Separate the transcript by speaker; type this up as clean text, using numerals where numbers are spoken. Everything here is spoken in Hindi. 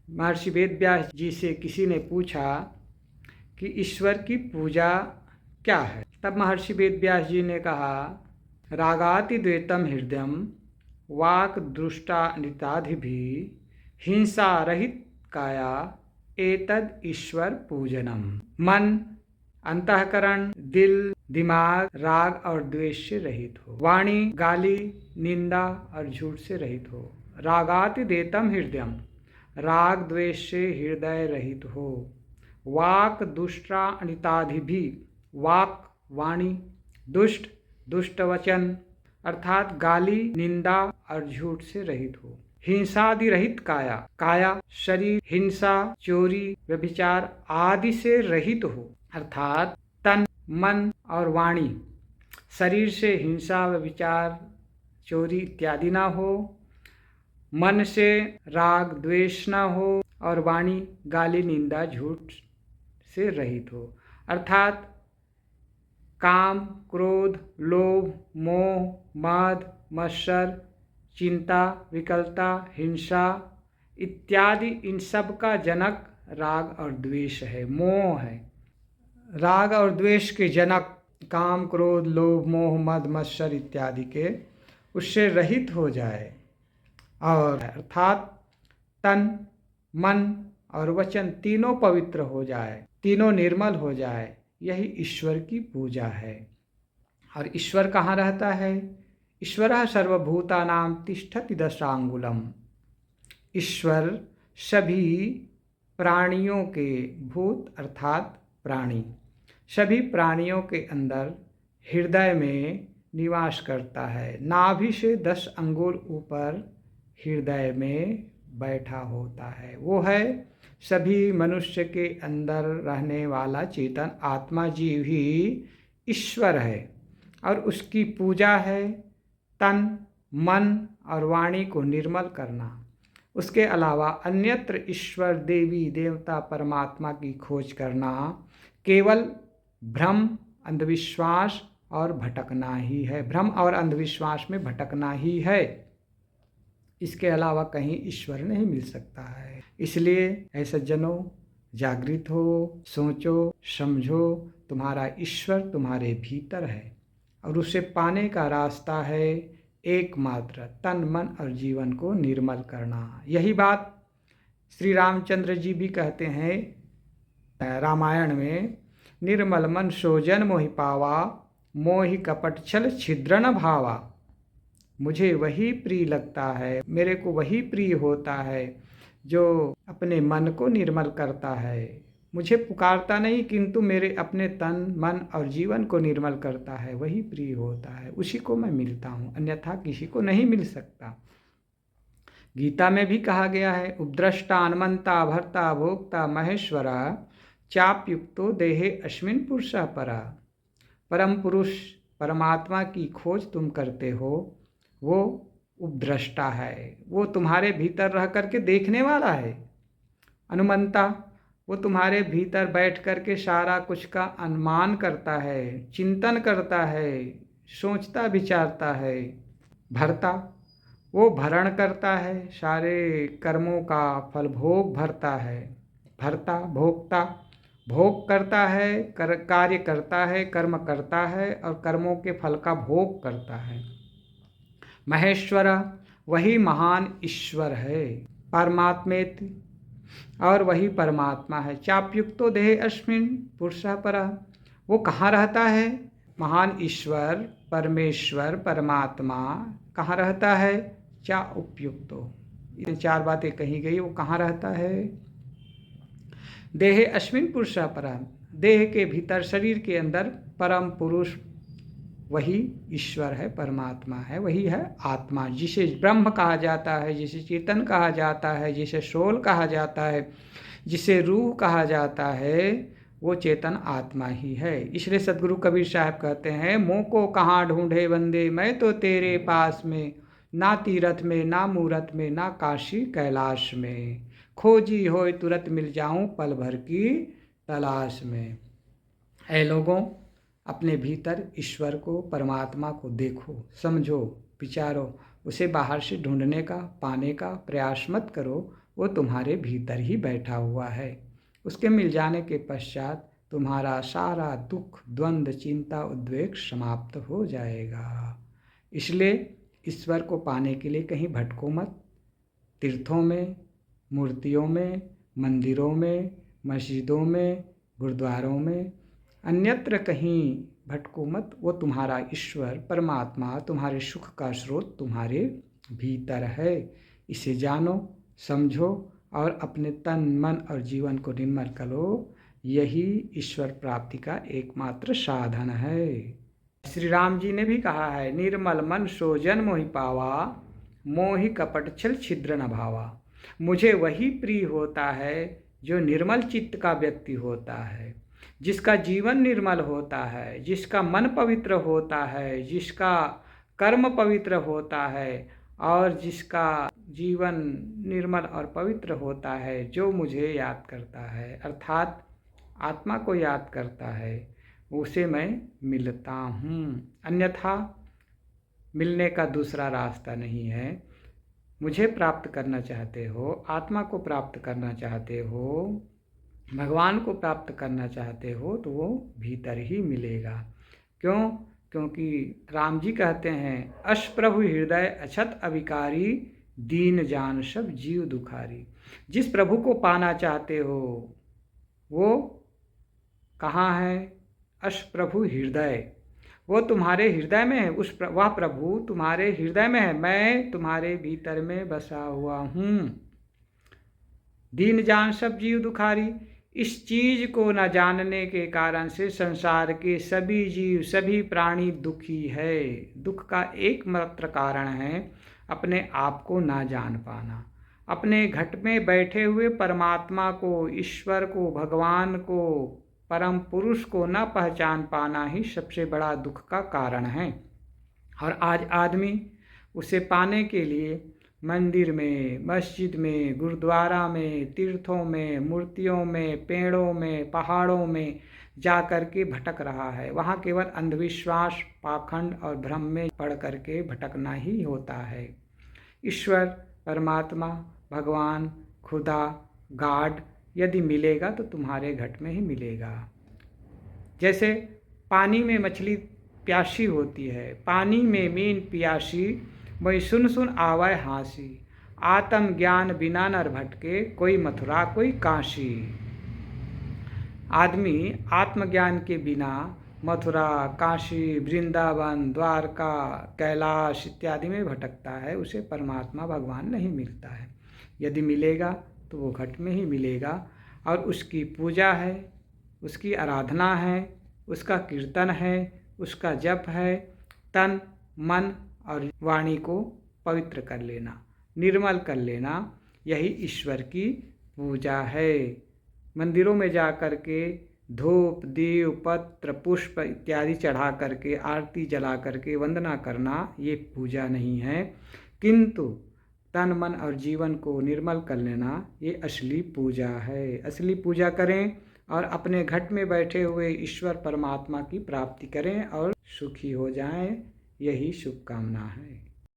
Speaker 1: महर्षि वेदव्यास जी से किसी ने पूछा कि ईश्वर की पूजा क्या है। तब महर्षि वेदव्यास जी ने कहा, रागाति द्वैतम हृदयम वाक दृष्टा नृताधिभि हिंसा रहित काया एतद ईश्वर पूजनम। मन, अंतःकरण, दिल, दिमाग राग और द्वेष से रहित हो। वाणी गाली, निंदा और झूठ से रहित हो। रागाति द्वैतम हृदयम, राग द्वेष से हृदय रहित हो। वाक दुष्टा अनिताधिभि, वाक वाणी, दुष्ट दुष्ट वचन अर्थात गाली, निंदा और झूठ से रहित हो। हिंसादि रहित काया, काया शरीर हिंसा, चोरी, व्यभिचार आदि से रहित हो अर्थात तन, मन और वाणी शरीर से हिंसा, व्यभिचार, चोरी इत्यादि ना हो। मन से राग द्वेष ना हो और वाणी गाली, निंदा, झूठ से रहित हो अर्थात काम, क्रोध, लोभ, मोह, मद, मत्सर, चिंता, विकलता, हिंसा इत्यादि इन सब का जनक राग और द्वेष है, मोह है। राग और द्वेष के जनक काम, क्रोध, लोभ, मोह, मद, मत्सर इत्यादि के उससे रहित हो जाए और अर्थात तन, मन और वचन तीनों पवित्र हो जाए, तीनों निर्मल हो जाए, यही ईश्वर की पूजा है। और ईश्वर कहाँ रहता है? ईश्वरः सर्वभूतानां तिष्ठति दशांगुलम। ईश्वर सभी प्राणियों के, भूत अर्थात प्राणी, सभी प्राणियों के अंदर हृदय में निवास करता है। नाभि से 10 अंगुल ऊपर हृदय में बैठा होता है। वो है सभी मनुष्य के अंदर रहने वाला चेतन आत्मा जीव ही ईश्वर है और उसकी पूजा है तन, मन और वाणी को निर्मल करना। उसके अलावा अन्यत्र ईश्वर, देवी देवता, परमात्मा की खोज करना केवल भ्रम, अंधविश्वास और भटकना ही है। भ्रम और अंधविश्वास में भटकना ही है, इसके अलावा कहीं ईश्वर नहीं मिल सकता है। इसलिए ऐ सज्जनों, जागृत हो, सोचो, समझो, तुम्हारा ईश्वर तुम्हारे भीतर है और उसे पाने का रास्ता है एकमात्र तन, मन और जीवन को निर्मल करना। यही बात श्री रामचंद्र जी भी कहते हैं रामायण में, निर्मल मन सोजन मोहि पावा, मोहि कपट छल छिद्र न भावा। मुझे वही प्रिय लगता है, मेरे को वही प्रिय होता है जो अपने मन को निर्मल करता है। मुझे पुकारता नहीं किंतु मेरे अपने तन, मन और जीवन को निर्मल करता है, वही प्रिय होता है। उसी को मैं मिलता हूँ, अन्यथा किसी को नहीं मिल सकता। गीता में भी कहा गया है, उपद्रष्टा अन्मंता भर्ता भोक्ता महेश्वरा चापयुक्तो देहे अस्मिन् पुरुषः परा। परम पुरुष परमात्मा की खोज तुम करते हो, वो उपद्रष्टा है, वो तुम्हारे भीतर रह करके देखने वाला है। अनुमंता, वो तुम्हारे भीतर बैठ करके सारा कुछ का अनुमान करता है, चिंतन करता है, सोचता विचारता है। भरता, वो भरण करता है, सारे कर्मों का फल भोग भरता है। भरता, भोक्ता, भोग करता है, कार्य करता है, कर्म करता है और कर्मों के फल का भोग करता है। महेश्वर, वही महान ईश्वर है, परमात्मेति, और वही परमात्मा है। चापयुक्तो देहे अस्मिन् पुरुषः परः, वो कहाँ रहता है? महान ईश्वर परमेश्वर परमात्मा कहाँ रहता है? चा उपयुक्तो, ये 4 बातें कही गई। वो कहाँ रहता है? देहे अस्मिन् पुरुषः परः, देह के भीतर, शरीर के अंदर परम पुरुष वही ईश्वर है, परमात्मा है, वही है आत्मा, जिसे ब्रह्म कहा जाता है, जिसे चेतन कहा जाता है, जिसे सोल कहा जाता है, जिसे रूह कहा जाता है, वो चेतन आत्मा ही है। इसलिए सदगुरु कबीर साहब कहते हैं, मोह को कहाँ ढूंढे बंदे, मैं तो तेरे पास में, ना तीरथ में, ना मूरत में, ना काशी कैलाश में, खोजी होए तुरंत मिल जाऊं पल भर की तलाश में। ऐ लोगों, अपने भीतर ईश्वर को, परमात्मा को देखो, समझो, विचारो, उसे बाहर से ढूंढने का, पाने का प्रयास मत करो। वो तुम्हारे भीतर ही बैठा हुआ है। उसके मिल जाने के पश्चात तुम्हारा सारा दुख, द्वंद्व, चिंता, उद्वेग समाप्त हो जाएगा। इसलिए ईश्वर को पाने के लिए कहीं भटको मत। तीर्थों में, मूर्तियों में, मंदिरों में, मस्जिदों में, गुरुद्वारों में, अन्यत्र कहीं भटको मत। वो तुम्हारा ईश्वर परमात्मा, तुम्हारे सुख का स्रोत तुम्हारे भीतर है। इसे जानो, समझो और अपने तन, मन और जीवन को निर्मल करो। यही ईश्वर प्राप्ति का एकमात्र साधन है। श्री राम जी ने भी कहा है, निर्मल मन सो जन मोहि पावा, मोहि कपट छल छिद्र न भावा। मुझे वही प्रिय होता है जो निर्मल चित्त का व्यक्ति होता है, जिसका जीवन निर्मल होता है, जिसका मन पवित्र होता है, जिसका कर्म पवित्र होता है और जिसका जीवन निर्मल और पवित्र होता है, जो मुझे याद करता है अर्थात आत्मा को याद करता है, उसे मैं मिलता हूँ। अन्यथा मिलने का दूसरा रास्ता नहीं है। मुझे प्राप्त करना चाहते हो, आत्मा को प्राप्त करना चाहते हो, भगवान को प्राप्त करना चाहते हो, तो वो भीतर ही मिलेगा। क्यों? क्योंकि राम जी कहते हैं, अश प्रभु हृदय अछत अविकारी, दीन जान सब जीव दुखारी। जिस प्रभु को पाना चाहते हो वो कहाँ है? अश प्रभु हृदय, वो तुम्हारे हृदय में है। वह प्रभु तुम्हारे हृदय में है। मैं तुम्हारे भीतर में बसा हुआ हूँ। दीन जान सब जीव दुखारी, इस चीज को न जानने के कारण से संसार के सभी जीव, सभी प्राणी दुखी है। दुख का एकमात्र कारण है अपने आप को ना जान पाना। अपने घट में बैठे हुए परमात्मा को, ईश्वर को, भगवान को, परम पुरुष को न पहचान पाना ही सबसे बड़ा दुख का कारण है। और आज आदमी उसे पाने के लिए मंदिर में, मस्जिद में, गुरुद्वारा में, तीर्थों में, मूर्तियों में, पेड़ों में, पहाड़ों में जा कर के भटक रहा है। वहाँ केवल अंधविश्वास, पाखंड और भ्रम में पड़ कर के भटकना ही होता है। ईश्वर, परमात्मा, भगवान, खुदा, गॉड यदि मिलेगा तो तुम्हारे घट में ही मिलेगा। जैसे पानी में मछली प्यासी होती है, पानी में मीन पियासी, वही सुन सुन आवे हांसी। आत्म ज्ञान बिना नर भटके, कोई मथुरा कोई काशी। आदमी आत्मज्ञान के बिना मथुरा, काशी, वृंदावन, द्वारका, कैलाश इत्यादि में भटकता है। उसे परमात्मा भगवान नहीं मिलता है। यदि मिलेगा तो वो घट में ही मिलेगा। और उसकी पूजा है, उसकी आराधना है, उसका कीर्तन है, उसका जप है। तन, मन और वाणी को पवित्र कर लेना, निर्मल कर लेना, यही ईश्वर की पूजा है। मंदिरों में जा कर के धूप, दीप, पत्र, पुष्प इत्यादि चढ़ा करके, आरती जला करके वंदना करना ये पूजा नहीं है, किंतु तन, मन और जीवन को निर्मल कर लेना ये असली पूजा है। असली पूजा करें और अपने घट में बैठे हुए ईश्वर परमात्मा की प्राप्ति करें और सुखी हो जाएं, यही शुभकामना है।